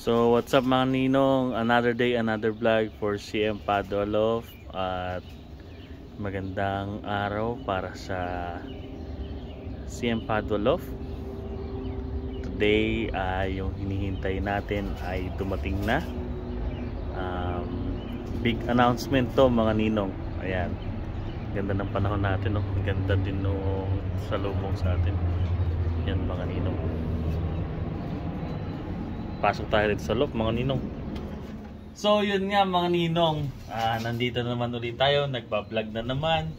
So what's up mga ninong, another day, another vlog for CM Padolof. At magandang araw para sa CM Padolof. Today yung hinihintay natin ay dumating na. Big announcement to mga ninong. Ayan, ganda ng panahon natin, no? Ganda din nung salubong sa atin. Yan mga ninong, pasok tayo dito sa loob mga ninong. So yun nga mga ninong, nandito naman ulit tayo, nagbablog na naman.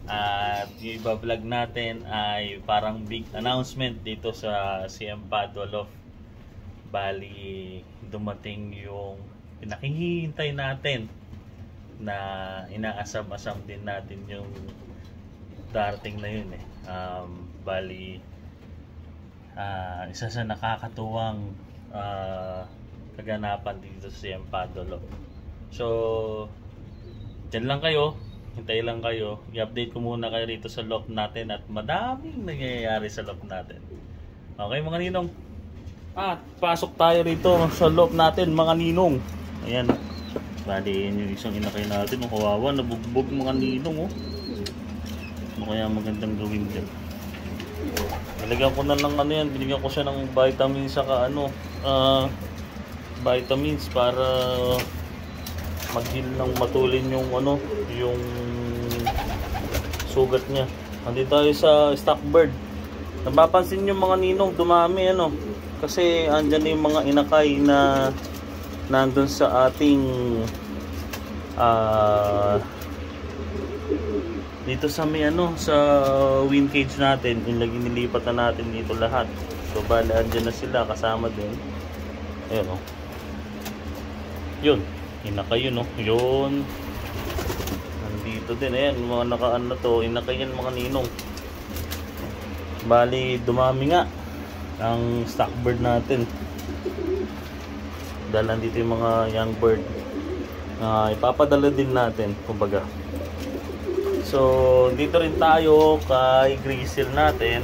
At yung ibablog natin ay parang big announcement dito sa CM Padolof. Bali dumating yung pinakihintay natin, na inaasam-asam din natin yung darating na yun bali isa sa nakakatuwang kaganapan dito sa CM Padolof. So dyan lang kayo, hintay lang kayo, i-update ko muna kayo rito sa loft natin at madaming nangyayari sa loft natin. Okay mga ninong, at pasok tayo rito sa loft natin mga ninong. Ayan, bali yun yung isang inakay natin, kawawa, nabugbog mga ninong. Ano kaya magandang gawin dyan? Nilagyan ko na ng ano yan, binigyan ko siya ng vitamins saka vitamins para mag-heal ng matulin yung yung sugat niya. Nandito tayo sa Stockbird. Napapansin yung mga ninong dumami kasi andyan yung mga inakay na nandun sa ating dito sa may sa wind cage natin. Yung lagi nilipat na natin dito lahat. So bali andyan na sila kasama din. Ayun yun, inakay yun yun, nandito din. Ayan, mga nakaan na to, inakay yan mga ninong. Bali dumami nga ang Stockbird natin dahil nandito yung mga young bird na ipapadala din natin kumbaga. So dito rin tayo kay Grizzle natin.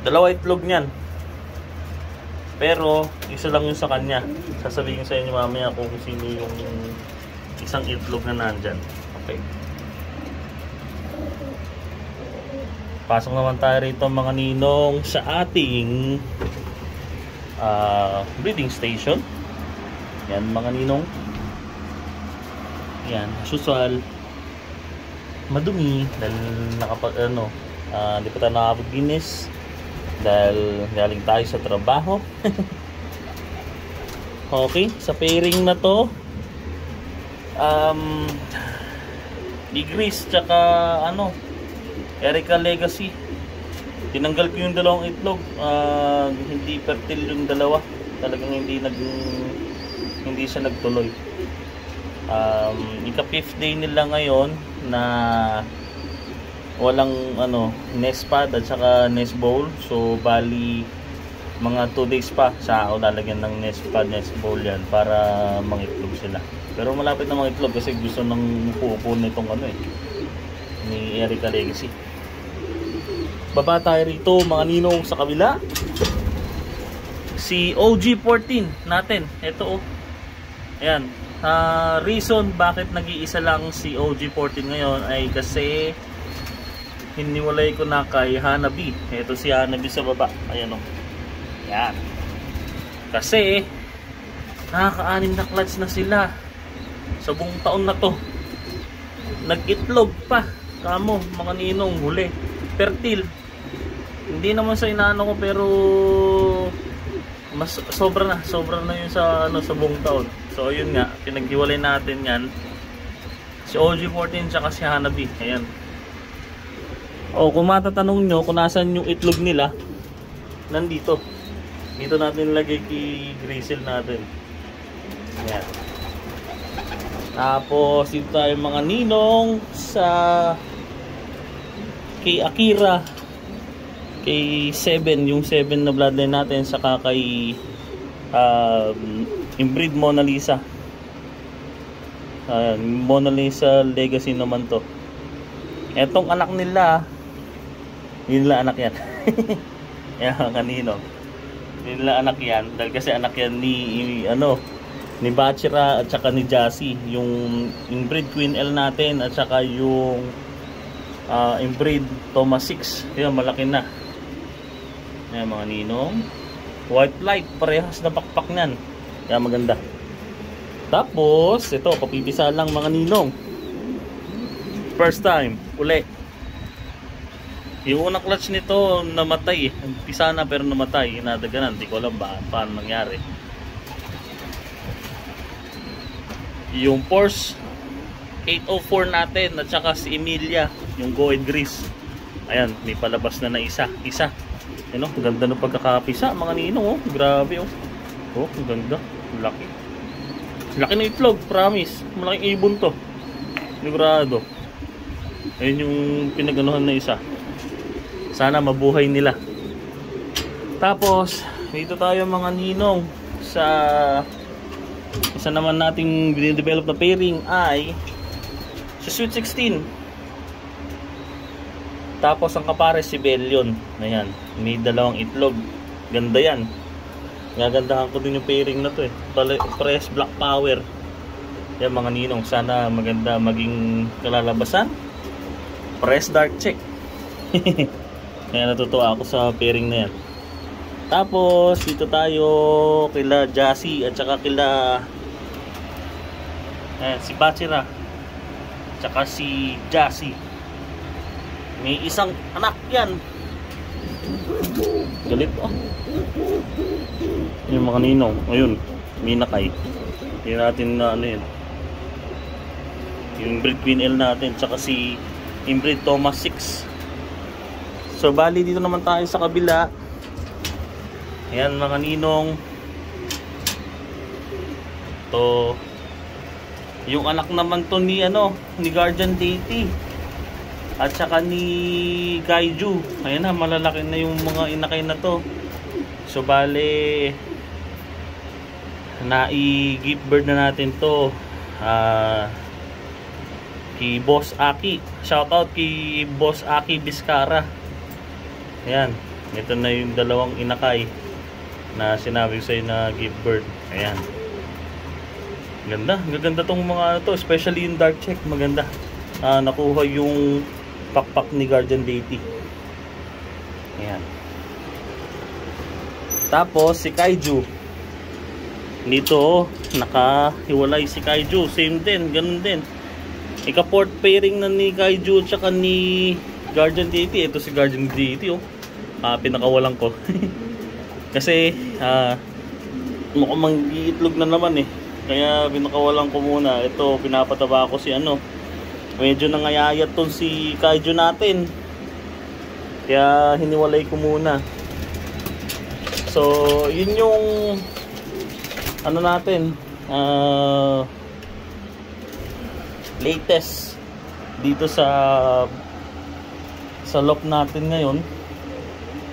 Dalawa itlog niyan, pero isa lang yung sa kanya. Sasabihin sa inyo mamaya kung sino yung isang itlog na nandyan. Okay, pasok naman tayo rito mga ninong sa ating breeding station. Yan mga ninong, yan as usual, madumi dahil di pa tayo nakapag-linis dahil galing tayo sa trabaho. Okay, sa pairing na to Digris tsaka Erica Legacy, tinanggal ko yung dalawang itlog. Hindi fertile yung dalawa, talagang hindi siya nagtuloy. Ika 5th day nila ngayon na walang nest pad at saka nest bowl. So bali mga 2 days pa sa lalagyan ng nest pad, nest bowl yan para mangitlog sila. Pero malapit na mangitlog kasi gusto ng pupo nitong ni Erica Legacy. Baba tayo rito mga ninong sa kabila. Si OG14 natin, ito ayan. Reason bakit nag-iisa lang si OG14 ngayon ay kasi hiniwalay ko na kay Hanabi. Ito si Hanabi sa baba, ayan yan. Kasi nakaka-anim na clutch na sila sa buong taon na to. Nag-itlog pa kamo mga ninong, huli fertile. Hindi naman sa inaano ko, pero mas sobra na yun sa sa buong taon. So yun nga, pinaghiwalay natin yan, si OG14 tsaka si Hanabi. Ayan. Kung matatanong nyo kung nasan yung itlog nila, nandito. Dito natin lagay kay Grizzle natin. Ayan. Tapos dito tayo mga ninong sa kay Akira, kay 7, yung 7 na bloodline natin, saka kay inbreed Mona Lisa. Mona Lisa Legacy naman to. Etong anak nila, hindi nila anak yan. Yan kanino. Hindi nila anak yan. Dahil kasi anak yan ni, ni Bachira at saka ni Jassy. Yung inbreed Queen L natin at saka yung inbreed Thomas 6. Yan, malaki na. Yan mga ninong. White light, parehas na pakpak niyan. Kaya maganda. Tapos, ito, papipisa lang mga ninong. First time, uli. Yung unang clutch nito, namatay. Pisa na pero namatay. Inadaganan, hindi ko alam paano nangyari. Yung Porsche 804 natin at saka si Emilia, yung Go and Grease. Ayan, may palabas na isa. Ano, ganda ng pagkakapisa mga ninong, oh. Grabe, oh. Oh, ang ganda. Laki. Laki ng itlog, promise. Malaking ibon to. Sigurado. Ayun yung pinaganuhan na isa. Sana mabuhay nila. Tapos, dito tayo mga ninong sa isa naman nating binidevelop na pairing ay sa Sweet 16. Tapos ang kapares si Bellion. Ayan, may dalawang itlog. Ganda yan. Gagandahan ko din yung pairing na to eh. Press Black Power. Yan mga ninong, sana maganda maging kalalabasan. Press Dark Check. Kaya natutuwa ako sa pairing na yan. Tapos dito tayo kila Jassy at saka kila si Bachira at saka si Jassy. May isang anak yan. Galit, oh. Yung mga ninong. Ayun, may nakay. Hindi natin na ano yun. Yung inbreed Queen L natin. Tsaka si inbreed Thomas 6. So bali dito naman tayo sa kabila. Ayan mga ninong. To yung anak naman to ni ni Guardian Deity at saka ni Kaiju. Ayan na, malalaki na yung mga inakay na to. So bale na-i-gift bird na natin to kay Boss Aki. Shoutout kay Boss Aki Vizcara. Ayan, ito na yung dalawang inakay na sinabi ko sa'yo na gift bird. Ayan, ganda, gaganda tong mga to, especially yung dark check, maganda. Nakuha yung pakpak ni Guardian Deity. Ayan. Tapos si Kaiju dito, nakahiwalay si Kaiju, same din, ganun din. Ika-port pairing na ni Kaiju at saka ni Guardian Deity. Ito si Guardian Deity, oh. Pinakawalan ko. Kasi mukhang mag-iitlog na naman eh. Kaya pinakawalan ko muna. Ito, pinapataba ko si medyo nangayayat ton si Kaiju natin. Kaya hiniwalay ko muna. So, yun yung natin latest dito sa lock natin ngayon.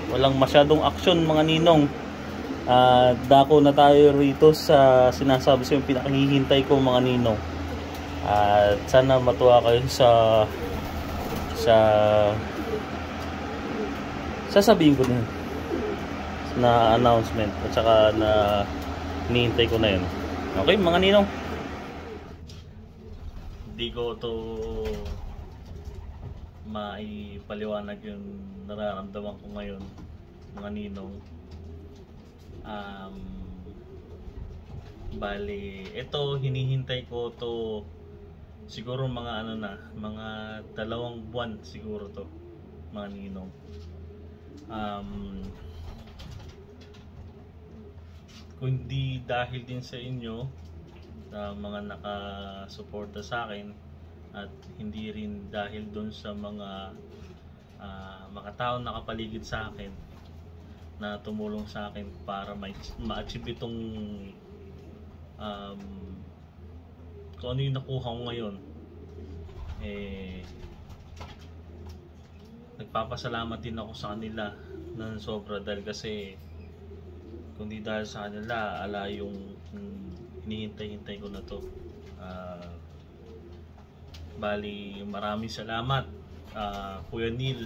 Walang masyadong action mga ninong. Dako na tayo rito sa sinasabi sa yung pinakahihintay ko mga ninong. At sana matuwa kayo sa sasabihin ko na announcement at saka na hinihintay ko na yun. Okay mga ninong, hindi ko to maipaliwanag yung nararamdaman ko ngayon mga ninong. Bali, ito hinihintay ko to siguro mga mga 2 buwan siguro to mga ninong. Kundi dahil din sa inyo, mga nakasuporta sa akin, at hindi rin dahil doon sa mga tao nakapaligid sa akin na tumulong sa akin para ma-achieve itong kung ano yung nakuha ko ngayon. Nagpapasalamat din ako sa kanila ng sobra, dahil kasi kung di dahil sa kanila, ala yung hinihintay-hintay ko na to. Bali, maraming salamat Kuya Neil.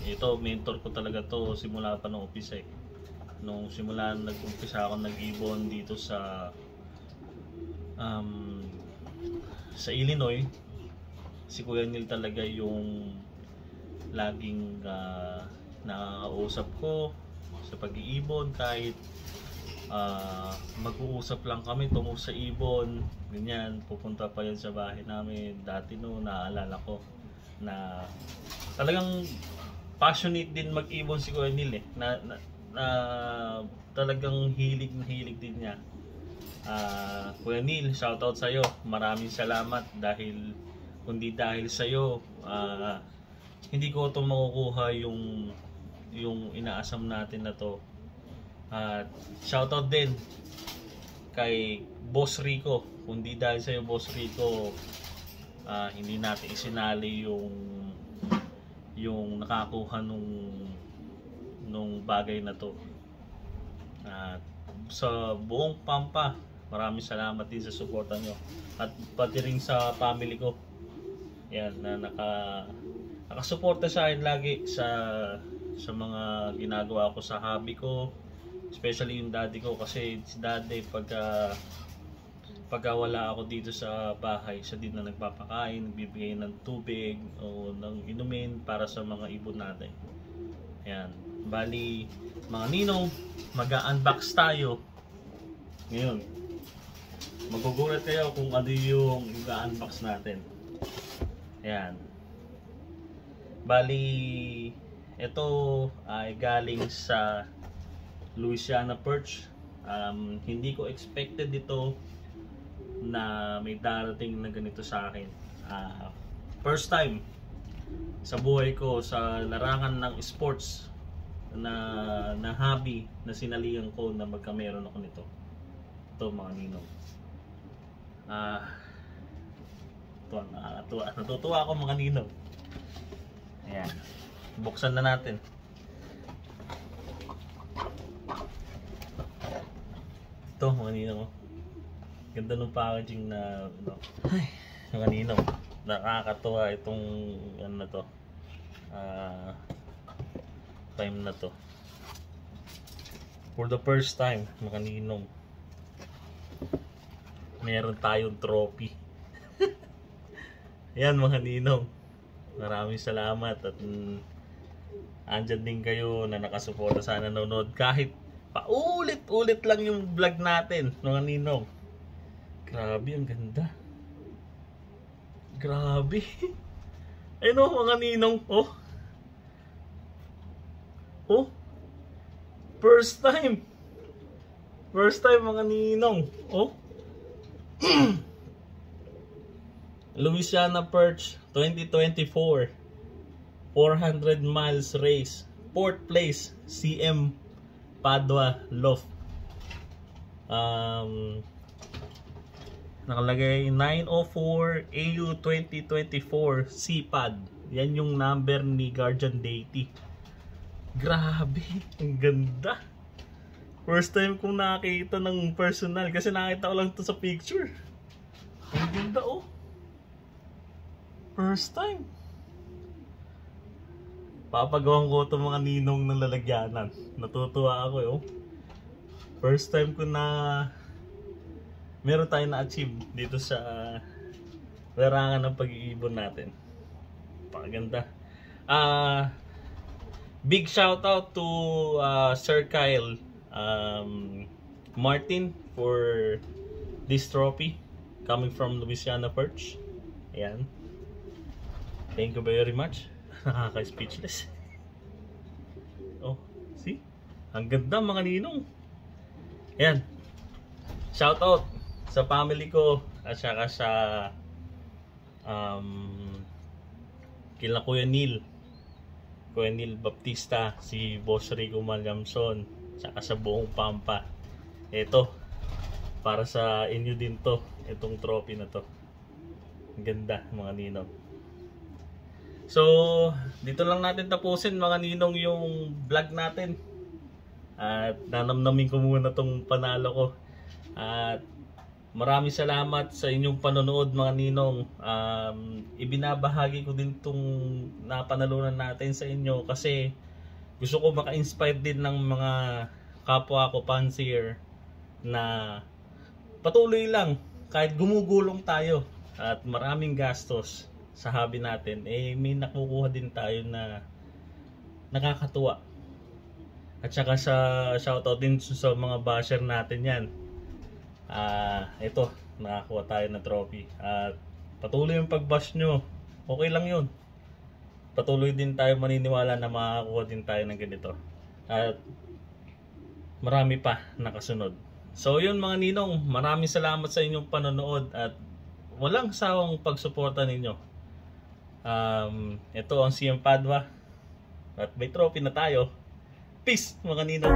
Ito, mentor ko talaga to simula pa ng office eh. nung simula nag-umpisa ako nag-ibon dito sa Illinois, si Kuya Neil talaga yung laging nakausap ko sa pag-iibon. Kahit mag-uusap lang kami tungkol sa ibon, ganyan, pupunta pa yan sa bahay namin. Dati no, naalala ko na talagang passionate din mag-ibon si Kuya Neil na talagang hilig na hilig din niya. Kuya Neil, shoutout sa'yo. Maraming salamat dahil kundi dahil sa'yo hindi ko ito makukuha yung inaasam natin na to. At shoutout din kay Boss Rico. Kundi dahil sa'yo, Boss Rico, hindi natin isinali yung nakakuha nung bagay na to. At sa buong Pampa, maraming salamat din sa suporta nyo. At pati rin sa family ko, yan, na nakasuporta sa akin lagi sa mga ginagawa ko sa hobby ko, especially yung daddy ko. Kasi si daddy, pagka wala ako dito sa bahay, siya din na nagpapakain, nagbibigay ng tubig o ng inumin para sa mga ibon natin. Ayan. Bali, mga ninong, mag-unbox tayo ngayon. Magugulat kayo kung ano yung i-unbox natin. Ayan. Bali, ito ay galing sa Louisiana Perch. Hindi ko expected ito na may darating na ganito sa akin. First time sa buhay ko sa larangan ng sports na hobby na sinalihan ko na magkameron ako nito. Ito mga ninong. Ito, natutuwa ako mga ninong. Ayan. Buksan na natin. Ito mga ninong. Ganda ng packaging na mga ninong. Nakakatuwa itong ano na to, time na to. For the first time mga ninong, meron tayong trophy. Yan mga ninong, maraming salamat at andyan din kayo na nakasuporta sa nanonood kahit paulit-ulit lang yung vlog natin mga ninong. Grabe, ang ganda. Grabe. Ayun o mga ninong. Oh. Oh. First time. First time mga ninong. Oh. Louisiana Perch 2024 400 miles race. 4th place CM Padua Loft. Nakalagay 904 AU 2024 CPAD. Yan yung number ni Guardian Deity. Grabe, ang ganda. First time kong nakita ng personal kasi nakita ko lang to sa picture. Ang ganda oh. First time. Papagawan ko itong mga ninong ng lalagyanan. Natutuwa ako oh. First time ko na meron tayong na-achieve dito sa larangan ng pag-iibon natin. Paganda. Big shout out to Sir Kyle Martin for this trophy coming from Louisiana Perch. Ayan. Thank you very much. Nakaka-speechless. Oh, see? Ang ganda mga ninong. Ayan. Shout out sa family ko at saka sa kila Kuya Neil Baptista, si Boss Rico Malyamson, saka sa buong Pampa. Ito para sa inyo din to, itong trophy na to. Ang ganda mga ninong. So dito lang natin tapusin mga ninong yung vlog natin. At nanamnamin ko muna tong panalo ko. At maraming salamat sa inyong panonood mga ninong. Ibinabahagi ko din itong napanalunan natin sa inyo kasi gusto ko maka-inspire din ng mga kapwa ko fancier na patuloy lang kahit gumugulong tayo at maraming gastos sa hobby natin, may nakukuha din tayo na nakakatuwa. At saka sa shoutout din sa mga basher natin yan. Ito, nakakuha tayo ng trophy. At patuloy yung pag-bash nyo, okay lang yun. Patuloy din tayo maniniwala na makakakuha din tayo ng ganito. At marami pa nakasunod. So yun mga ninong, maraming salamat sa inyong panonood at walang sawang pagsuporta ninyo. Ito ang CM Padua at may trophy na tayo. Peace mga ninong.